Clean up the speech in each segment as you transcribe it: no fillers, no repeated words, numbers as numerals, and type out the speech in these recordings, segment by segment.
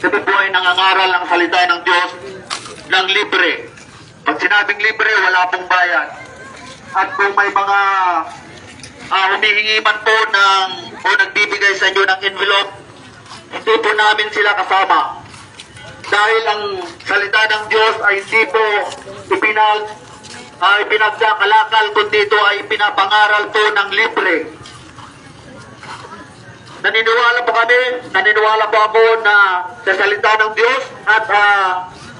Kami po ay nangangaral ang salita ng Diyos ng libre. Pag sinabing libre, wala pong bayad. At kung may mga humihingi man po o nagbibigay sa inyo ng envelope, hindi po namin sila kasama. Dahil ang salita ng Diyos ay hindi po ipinagkakalakal, kundi ito ay pinapangaral po ng libre. Naniniwala po ako na sa salita ng Diyos at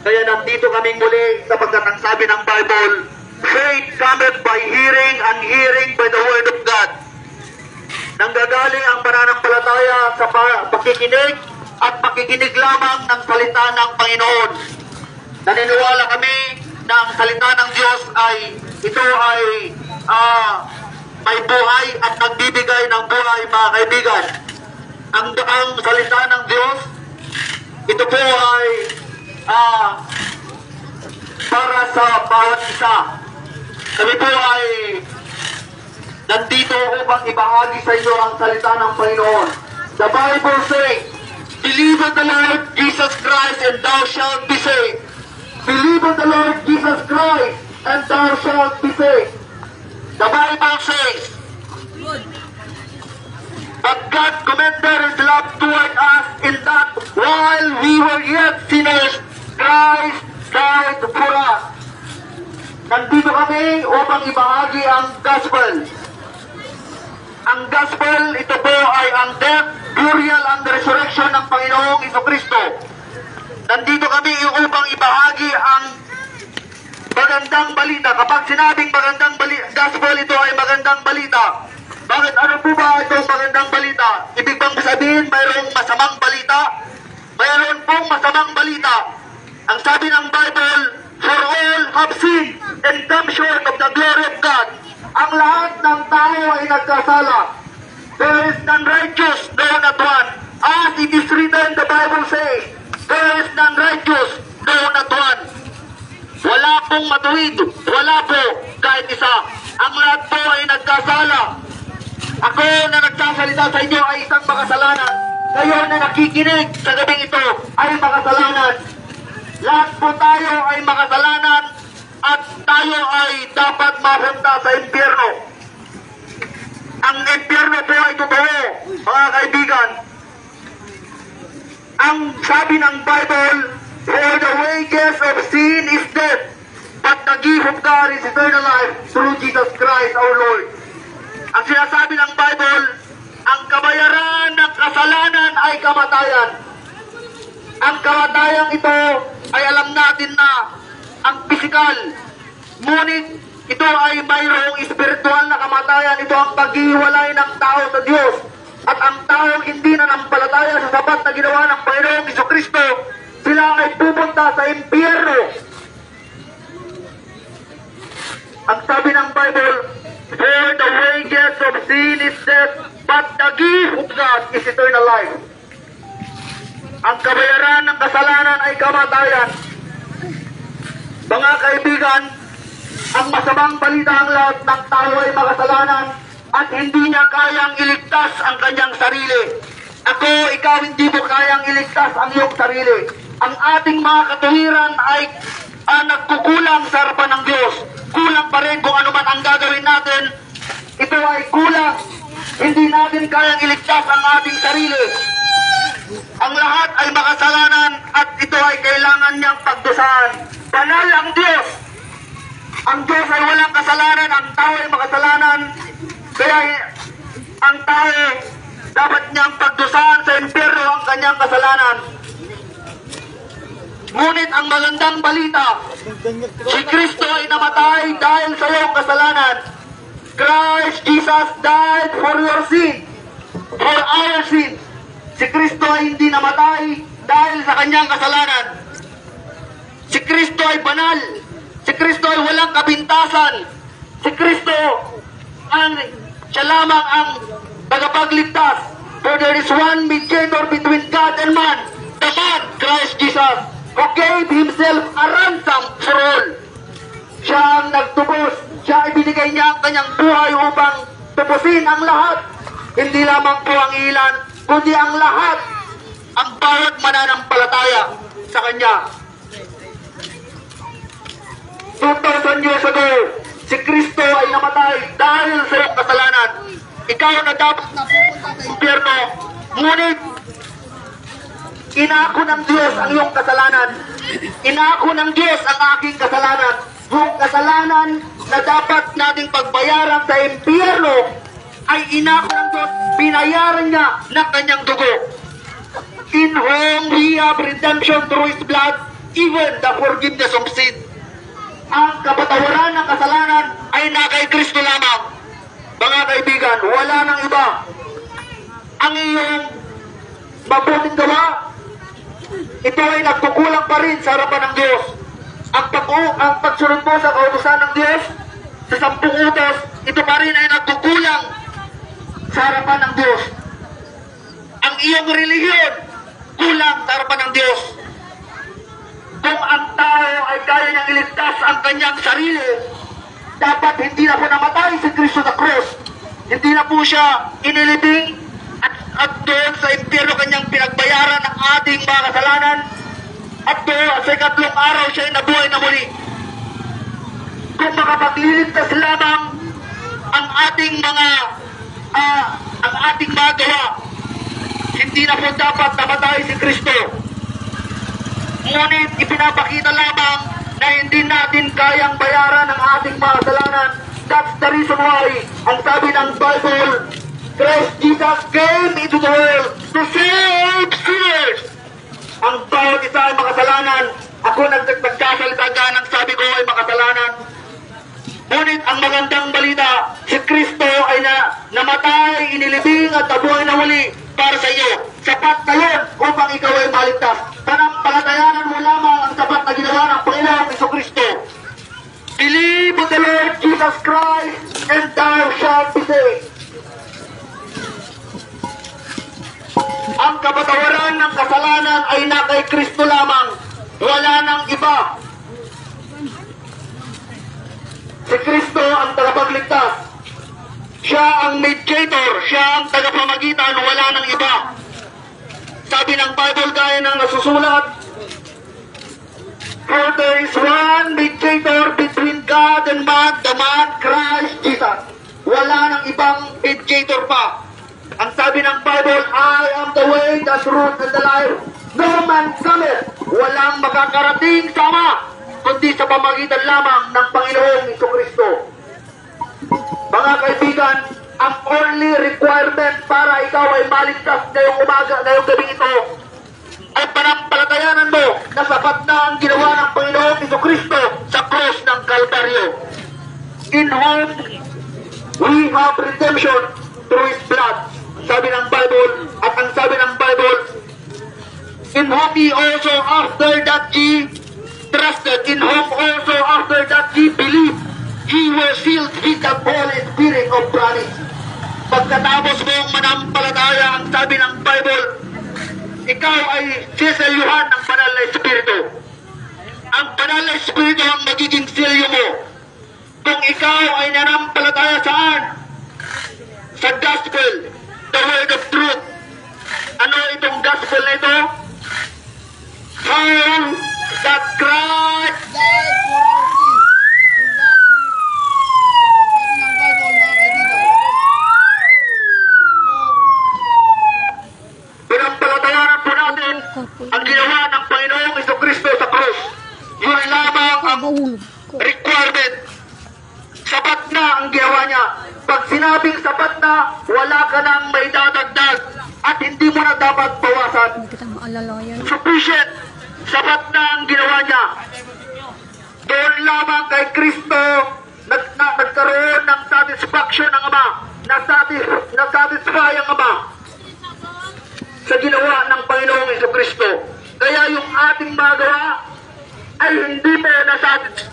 kaya nandito kaming muli sapagkat ang sabi ng Bible, faith cometh by hearing and hearing by the word of God. Nanggagaling ang pananampalataya sa pakikinig at pakikinig lamang ng salita ng Panginoon. Naniniwala kami na ang salita ng Diyos ito ay may buhay at nagbibigay ng buhay, mga kaibigan. Ang salita ng Diyos, ito po ay para sa bawat isa. Kami po ay nandito upang ibahagi sa inyo ang salita ng Panginoon. The Bible says, believe in the Lord Jesus Christ and thou shalt be saved. Believe in the Lord Jesus Christ and thou shalt be saved. The Bible says, but God commended His love toward us in that while we were yet sinners, Christ died for us. Nandito kami upang ibahagi ang gospel. Ang gospel, ito po ay ang death, burial, and resurrection ng Panginoong Jesucristo. Nandito kami upang ibahagi ang magandang balita. Kapag sinabing magandang gospel, ito ay magandang balita. Bakit? Ano po ba itong magandang balita? Ibig bang sabihin mayroong masamang balita? Mayroon pong masamang balita. Ang sabi ng Bible, for all have sinned and come short of the glory of God. Ang lahat ng tao ay nagkasala. There is none righteous, no not one. As it is written, the Bible says, there is none righteous, no not one. Wala pong matuwid, wala po kahit isa. Ang lahat po ay nagkasala. Ako na nagsasalita sa inyo ay isang makasalanan. Kayo na nakikinig sa gabing ito ay makasalanan. Lahat po tayo ay makasalanan at tayo ay dapat mapunta sa impyerno. Ang impyerno po ay totoo, mga kaibigan. Ang sabi ng Bible, for the wages of sin is death, but the gift of God is eternal life through Jesus Christ our Lord. Ang sinasabi ng Bible, ang kabayaran ng kasalanan ay kamatayan. Ang kamatayang ito ay alam natin na ang pisikal. Ngunit ito ay mayroong espiritual na kamatayan. Ito ang paghiwalay ng tao sa Diyos. At ang taong hindi nanampalataya sa sapat na ginawa ng Panginoong Jesucristo, sila ay pupunta sa impyerno. Ang sabi ng Bible, for the wages of sin is death, but the gift of God is eternal life. Ang kabayaran ng kasalanan ay kamatayan. Mga kaibigan, ang masamang balita ang lahat ng tao ay makasalanan at hindi niya kayang iligtas ang kanyang sarili. Ako, ikaw, hindi mo kayang iligtas ang iyong sarili. Ang ating mga katuwiran ay nagkukulang sa harapan ng Diyos. Kulang pa rin kung ano man ang gagawin natin. Ito ay kulang. Hindi natin kayang iligtas ang ating sarili. Ang lahat ay makasalanan at ito ay kailangan niyang pagdusahan. Banal ang Diyos. Ang Diyos ay walang kasalanan. Ang tao ay makasalanan. Kaya ang tao dapat niyang pagdusahan sa impyerno ang kanyang kasalanan. Ngunit ang magandang balita, si Kristo ay namatay dahil sa iyong kasalanan. Christ Jesus died for your sin, for our sin. Si Kristo ay hindi namatay dahil sa kanyang kasalanan. Si Kristo ay banal. Si Kristo ay walang kapintasan. Si Kristo siya lamang ang tagapagligtas. For there is one mediator between God and man, the man, Christ Jesus, who gave Himself a ransom for all. Siya ang nagtubos. Siya ay binigay niya ang kanyang buhay upang tubusin ang lahat. Hindi lamang po ang ilan, kundi ang lahat, ang bawat mananampalataya. sa Kanya. 2,000 years ago, si Kristo ay namatay dahil sa iyong kasalanan. Ikaw na dapat na pupunta sa impyerno, ngunit inako ng Diyos ang iyong kasalanan. Inako ng Diyos ang aking kasalanan. Yung kasalanan na dapat nating pagbayaran sa impyerno ay inako ng Diyos, binayaran niya ng kanyang dugo. In whom we have redemption through His blood, even the forgiveness of sin. Ang kapatawaran ng kasalanan ay na kay Kristo lamang. Mga kaibigan, wala nang iba. Ang iyong mabuting gawa, ito ay nagkukulang pa rin sa harapan ng Diyos. Ang pagsunod mo sa kautusan ng Diyos, sa 10 utos, ito pa rin ay nagkukulang sa harapan ng Diyos. Ang iyong relihiyon, kulang sa harapan ng Diyos. Kung ang tao ay kaya niyang iligtas ang kanyang sarili, dapat hindi na po namatay si Kristo sa krus. Hindi na po siya inilibing at doon sa impyerno kanyang pinagbayaran ng ating mga kasalanan. At doon sa ikatlong araw siya ay nabuhay na muli. Kung makapagliligtas lamang ang ating mga gawa, hindi na po dapat namatay si Kristo. Ngunit ipinapakita lamang na hindi natin kayang bayaran ang ating mga kasalanan. That's the reason why, ang sabi ng Bible, Christ Jesus came into the world to save sinners. Ang bawat isa ay makasalanan. Ako nagsasalita ka ng sabi ko ay makasalanan. Ngunit ang magandang balita, si Kristo ay namatay, inilibing at nabuhay na muli para sa iyo. Sapat na yun upang ikaw ay maligtas. Panampalatayanan mo lamang ang sapat na ginawa ng Panginoong Jesucristo. Believe in the Lord Jesus Christ and thou shalt be saved. Ang kapatawaran ng kasalanan ay na kay Kristo lamang. Wala nang iba. Si Kristo ang tagapagligtas. Siya ang mediator. Siya ang tagapamagitan. Wala nang iba. Sabi ng Bible gaya ng nasusulat, for there is one mediator between God and man, the man Christ Jesus. Wala nang ibang mediator pa. Ang sabi ng Bible, I am the way, the truth, and the life. No man cometh. Walang makakarating sa Ama, kundi sa pamagitan lamang ng Panginoong Jesucristo. Mga kaibigan, ang only requirement para ikaw ay maligtas ngayong umaga, ngayong gabi ito, ay panampalatayanan mo na sapat na ang ginawa ng Panginoong Jesucristo sa krus ng Kalbaryo. In whom we have redemption through His blood. Sabi ng Bible, at ang sabi ng Bible, in whom ye also after that ye trusted, in whom also after that ye believed, ye were sealed with the Holy Spirit of promise. Pagkatapos mong manampalataya, ang sabi ng Bible, ikaw ay siselyuhan ng Banal na Espiritu. Ang Banal na Espiritu ang magiging silyo mo. Kung ikaw ay nanampalataya saan? Sa Gospel, the Word of Truth. Ano itong Gospel na ito? How that Christ died for our sins. Pinampalatayanan po natin ang ginawa ng Panginoong Jesucristo sa krus. Yun lamang ang requirement. Sapat na ang ginawa niya. Pag sinabing sapat na, wala ka nang may dadagdag at hindi mo na dapat bawasan. Sufficient. Sapat na ang ginawa niya. Doon lamang kay Kristo nagkaroon ng satisfaction ng Ama. Nasatisfy ang Ama sa ginawa ng Panginoong Jesucristo. Kaya yung ating magawa ay hindi pa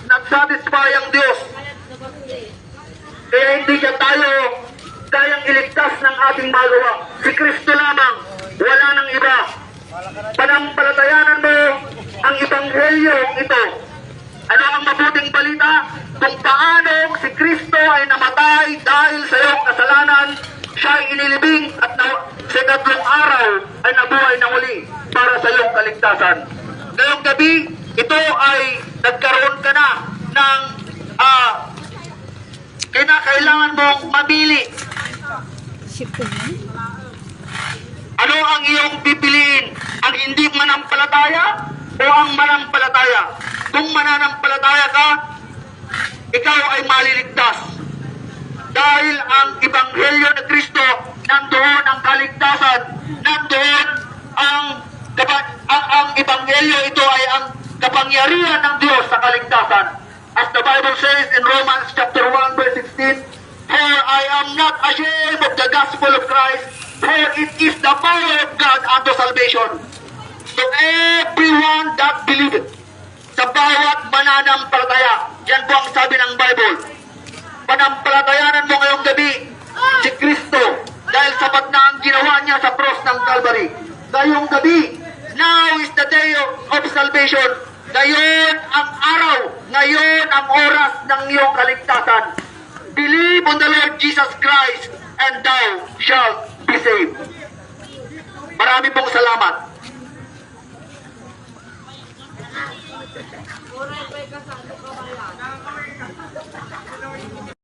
nagsatisfy ang Diyos. Kaya hindi niya tayo kayang iligtas ng ating magawa. Si Kristo lamang, wala nang iba. Panampalatayanan mo ang Ebanghelyo ito. Ano ang mabuting balita? Kung paano si Kristo ay namatay dahil sa iyong kasalanan, siya ay inilibing at sa ikatlong araw ay nabuhay na muli para sa iyong kaligtasan. ngayong gabi, ito ay nagkaroon ka na ng kinakailangan mong mamili. Ano ang iyong pipiliin? Ang hindi manampalataya o ang manampalataya? Kung mananampalataya ka, ikaw ay maliligtas. Dahil ang Ebanghelyo ng Kristo, nandoon ang kaligtasan, nandoon ang Ebanghelyo, ito ay ang kapangyarihan ng Diyos sa kaligtasan. As the Bible says in Romans chapter 1 verse 16, "For I am not ashamed of the gospel of Christ, for it is the power of God unto salvation to everyone that believeth." Sa bawat mananampalataya, yan po ang sabi ng Bible. Panampalatayanan mo ngayong gabi si Kristo dahil sapat na ang ginawa niya sa cross ng Calvary. Ngayong gabi, now is the day of salvation. Ngayon ang araw, ngayon ang oras ng iyong kaligtasan. Believe on the Lord Jesus Christ and thou shalt be saved. Marami pong salamat.